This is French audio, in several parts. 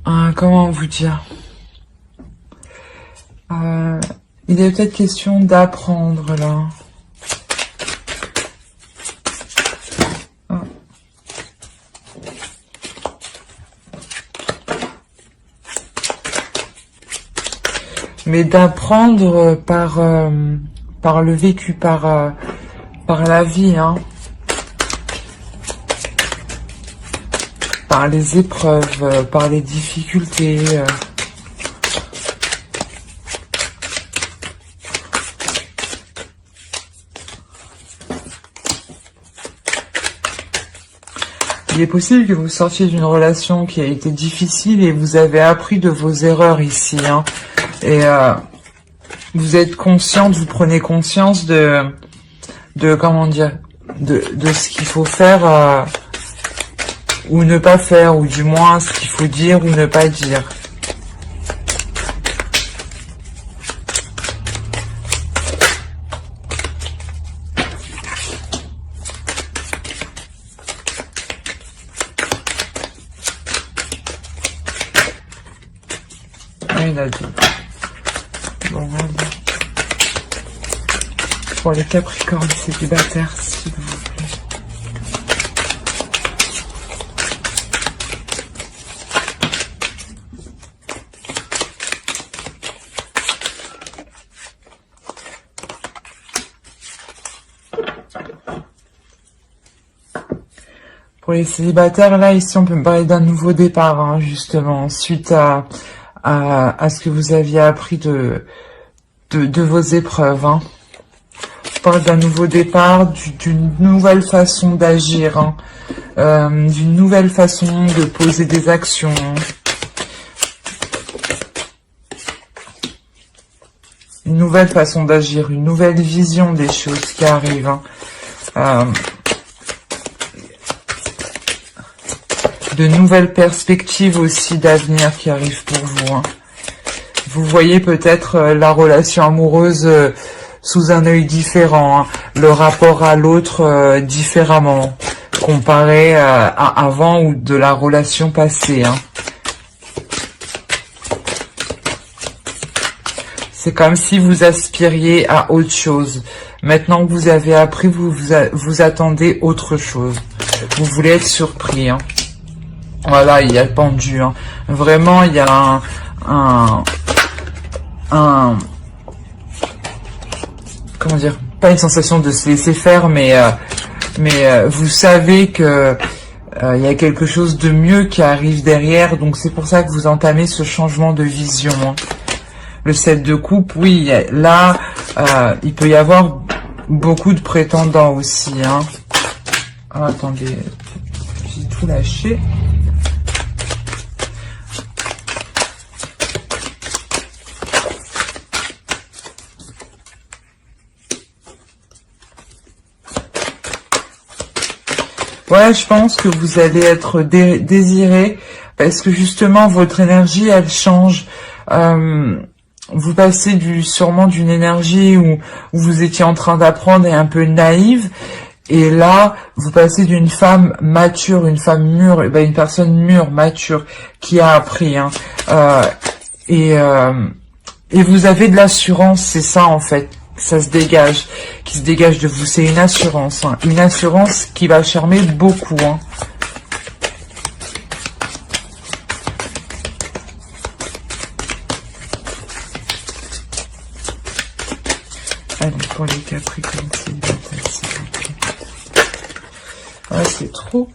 Comment vous dire? Il est peut-être question d'apprendre là. Mais d'apprendre par le vécu, par la vie, hein. Par les épreuves, par les difficultés. Il est possible que vous sortiez d'une relation qui a été difficile et vous avez appris de vos erreurs ici, hein. Et vous êtes consciente, vous prenez conscience de comment dire, de ce qu'il faut faire ou ne pas faire, ou du moins ce qu'il faut dire ou ne pas dire. Il a dit. Bon, voilà. Pour les Capricornes célibataires, s'il vous plaît. Pour les célibataires, là, ici, on peut me parler d'un nouveau départ, hein, justement, suite à ce que vous aviez appris de vos épreuves, hein. Je parle d'un nouveau départ, d'une nouvelle façon d'agir, hein, d'une nouvelle façon de poser des actions. Une nouvelle façon d'agir, une nouvelle vision des choses qui arrivent, hein. De nouvelles perspectives aussi d'avenir qui arrivent pour vous, hein. Vous voyez peut-être la relation amoureuse sous un œil différent, hein. Le rapport à l'autre différemment, comparé à avant ou de la relation passée, hein. C'est comme si vous aspiriez à autre chose. Maintenant que vous avez appris, vous attendez autre chose. Vous voulez être surpris, hein. Voilà, il y a le pendu, hein. Vraiment, il y a comment dire, pas une sensation de se laisser faire, mais vous savez que il y a quelque chose de mieux qui arrive derrière, donc c'est pour ça que vous entamez ce changement de vision, hein. Le 7 de coupe, oui, là, il peut y avoir beaucoup de prétendants aussi, hein. Ah, attendez, j'ai tout lâché. Ouais, je pense que vous allez être désiré parce que justement votre énergie elle change. Vous passez sûrement d'une énergie où vous étiez en train d'apprendre et un peu naïve, et là vous passez d'une femme mature, une femme mûre, une personne mûre, mature qui a appris, hein. Et vous avez de l'assurance, c'est ça en fait. Ça se dégage, qui se dégage de vous, c'est une assurance, hein. Une assurance qui va charmer beaucoup, hein. Allez, pour les Capricornes, ah, c'est trop.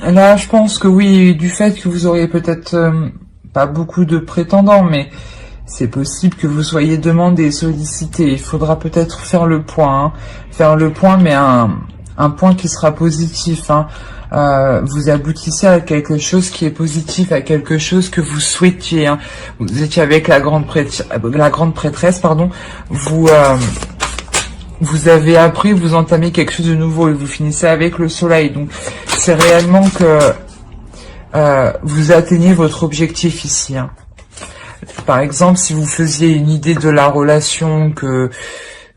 Là, je pense que oui, du fait que vous auriez peut-être pas beaucoup de prétendants, mais c'est possible que vous soyez demandé, sollicité. Il faudra peut-être faire le point, hein. Faire le point, mais un point qui sera positif, hein. Vous aboutissez à quelque chose qui est positif, à quelque chose que vous souhaitiez, hein. Vous étiez avec la grande prêtresse, pardon. Vous avez appris, vous entamez quelque chose de nouveau et vous finissez avec le soleil. Donc c'est réellement que vous atteignez votre objectif ici, hein. Par exemple, si vous faisiez une idée de la relation que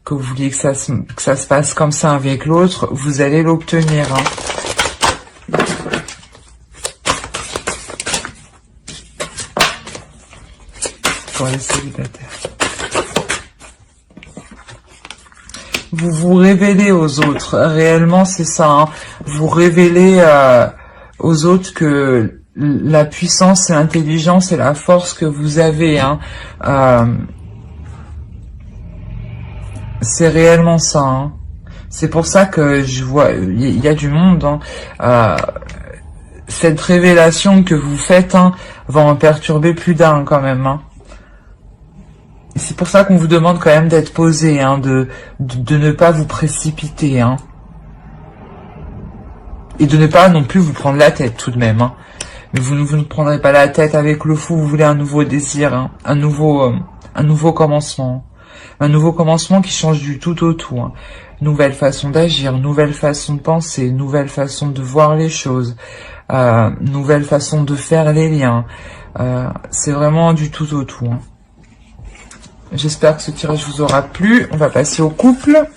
vous vouliez que ça se passe comme ça avec l'autre, vous allez l'obtenir, hein. Pour les célibataires. Vous vous révélez aux autres. Réellement, c'est ça, hein. Vous révélez aux autres que la puissance et l'intelligence et la force que vous avez, hein. C'est réellement ça, hein. C'est pour ça que je vois, il y a du monde, hein. Cette révélation que vous faites, hein, va en perturber plus d'un quand même, hein. C'est pour ça qu'on vous demande quand même d'être posé, hein, de ne pas vous précipiter, hein. Et de ne pas non plus vous prendre la tête tout de même, hein. Mais vous ne prendrez pas la tête avec le fou, vous voulez un nouveau désir, hein, un nouveau commencement. Un nouveau commencement qui change du tout au tout, hein. Nouvelle façon d'agir, nouvelle façon de penser, nouvelle façon de voir les choses, nouvelle façon de faire les liens. C'est vraiment du tout au tout, hein. J'espère que ce tirage vous aura plu. On va passer au couple.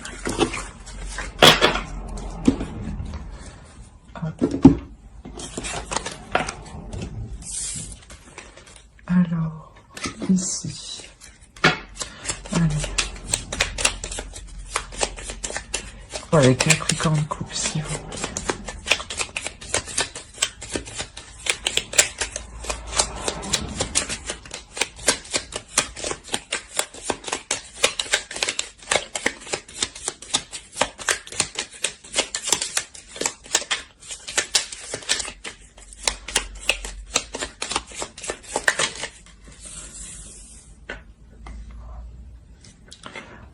Alors, ici. Allez. Pour les Capricornes couple, s'il vous plaît.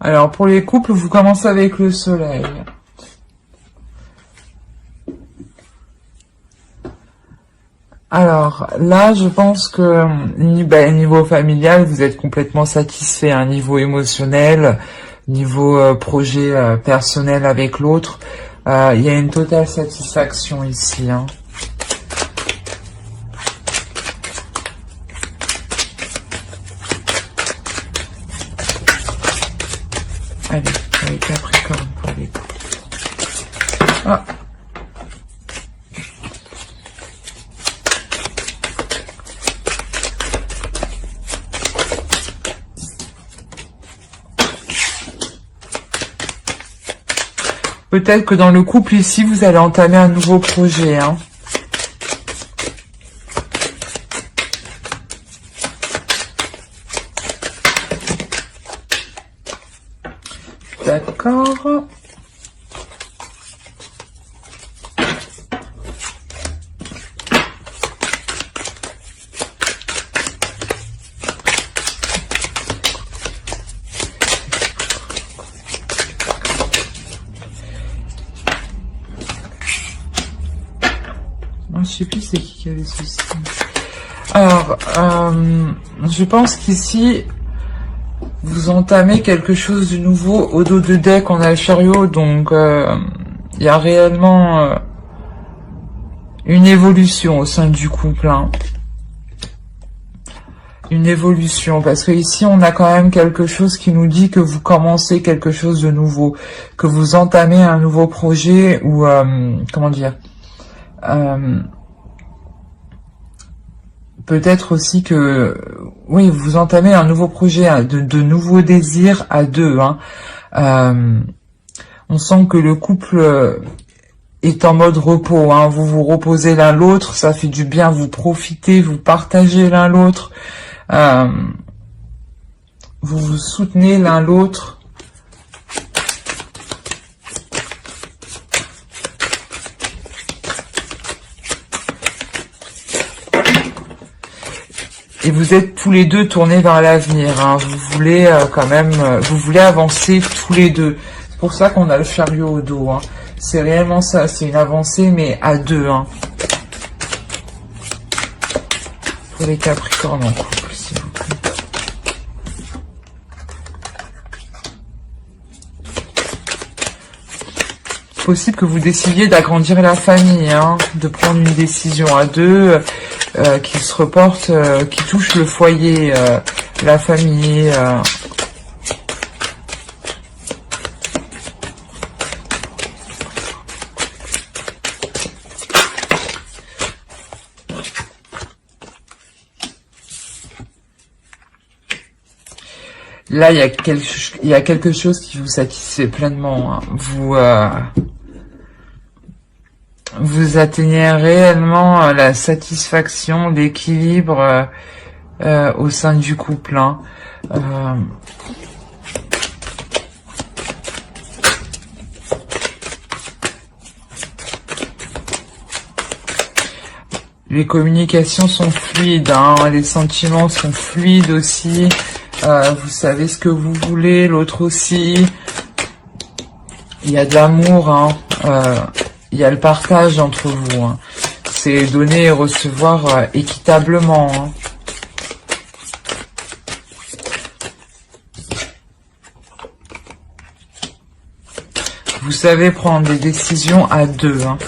Alors, pour les couples, vous commencez avec le soleil. Alors, là, je pense que niveau familial, vous êtes complètement satisfait. Un niveau émotionnel, niveau projet personnel avec l'autre, il y a une totale satisfaction ici, hein. Allez, pour les Capricornes, pour les couples. Ah. Peut-être que dans le couple ici, vous allez entamer un nouveau projet, hein. D'accord. Je sais plus c'est qui avait ceci. Alors, je pense qu'ici, vous entamez quelque chose de nouveau. Au dos de deck, on a le chariot, donc il y a réellement une évolution au sein du couple, hein. Une évolution, parce que ici, on a quand même quelque chose qui nous dit que vous commencez quelque chose de nouveau, que vous entamez un nouveau projet, ou, comment dire, peut-être aussi que, oui, vous entamez un nouveau projet, de nouveaux désirs à deux, hein. On sent que le couple est en mode repos, hein. Vous vous reposez l'un l'autre, ça fait du bien, vous profitez, vous partagez l'un l'autre, vous vous soutenez l'un l'autre. Et vous êtes tous les deux tournés vers l'avenir, hein. Vous voulez quand même, vous voulez avancer tous les deux. C'est pour ça qu'on a le chariot au dos, hein. C'est réellement ça, c'est une avancée, mais à deux, hein. Pour les Capricornes en couple, s'il vous plaît. Possible que vous décidiez d'agrandir la famille, hein, de prendre une décision à deux, qui se reporte, qui touche le foyer, la famille. Là, il y a quelque chose qui vous satisfait pleinement, hein. Vous atteignez réellement la satisfaction, l'équilibre au sein du couple, hein. Les communications sont fluides, hein, les sentiments sont fluides aussi. Vous savez ce que vous voulez, l'autre aussi. Il y a de l'amour, hein. Il y a le partage entre vous, hein. C'est donner et recevoir équitablement, hein. Vous savez prendre des décisions à deux, hein.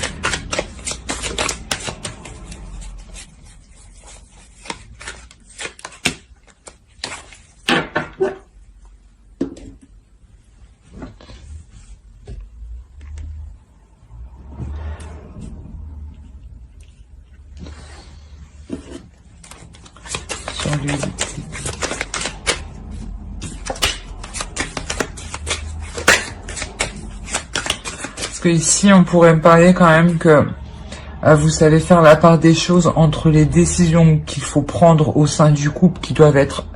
Parce que ici, on pourrait me parler quand même que vous savez faire la part des choses entre les décisions qu'il faut prendre au sein du couple, qui doivent être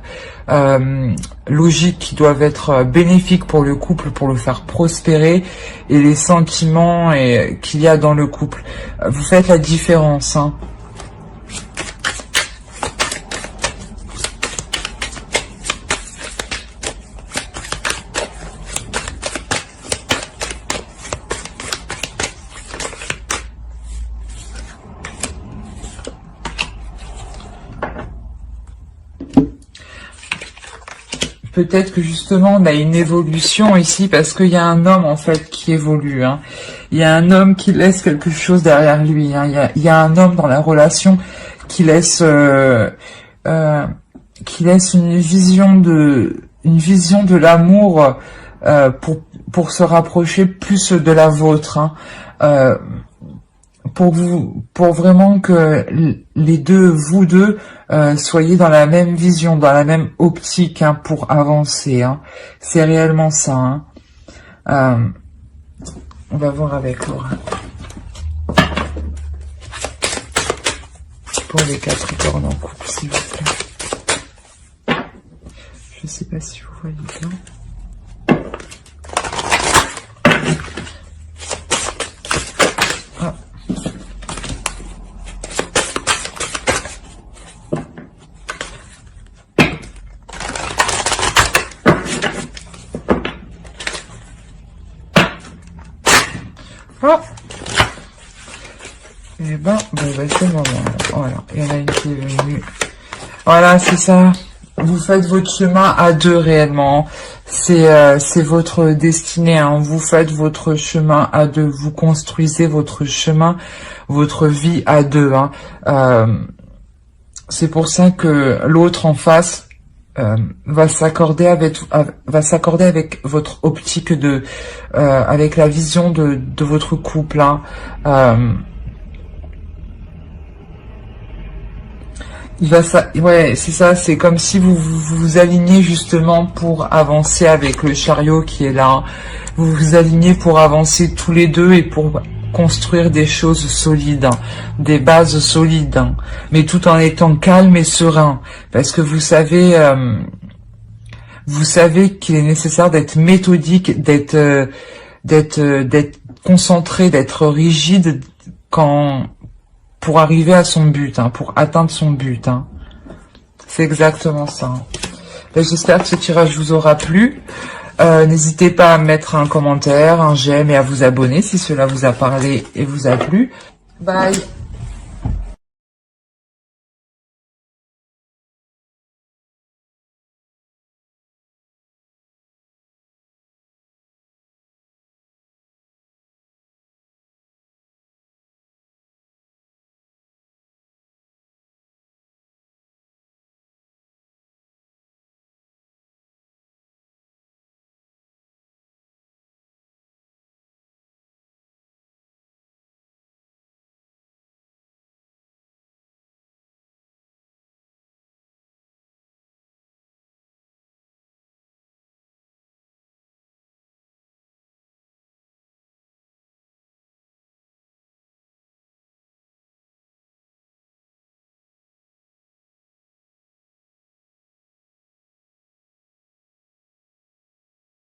logiques, qui doivent être bénéfiques pour le couple, pour le faire prospérer, et les sentiments qu'il y a dans le couple. Vous faites la différence, hein. Peut-être que justement on a une évolution ici parce qu'il y a un homme en fait qui évolue, hein. Il y a un homme qui laisse quelque chose derrière lui, hein. Il y a un homme dans la relation qui laisse une vision de l'amour pour se rapprocher plus de la vôtre, hein. Pour vraiment que les deux, vous deux, soyez dans la même vision, dans la même optique, hein, pour avancer, hein. C'est réellement ça, hein. On va voir avec Laura. Pour les Capricornes en couple, s'il vous plaît. Je sais pas si vous voyez bien. Oh. Et ben, c'est le moment. Voilà, il y en a une qui est venue. Voilà, c'est ça. Vous faites votre chemin à deux réellement. C'est votre destinée, hein. Vous faites votre chemin à deux. Vous construisez votre chemin, votre vie à deux, hein. C'est pour ça que l'autre en face va s'accorder avec votre optique avec la vision de votre couple, hein. Ouais, c'est ça, c'est comme si vous alignez justement pour avancer avec le chariot qui est là. Vous vous alignez pour avancer tous les deux et pour construire des choses solides, hein, des bases solides, hein, mais tout en étant calme et serein, parce que vous savez qu'il est nécessaire d'être méthodique, d'être concentré, d'être rigide pour arriver à son but, hein, pour atteindre son but, hein. C'est exactement ça, hein. J'espère que ce tirage vous aura plu. N'hésitez pas à mettre un commentaire, un j'aime et à vous abonner si cela vous a parlé et vous a plu. Bye.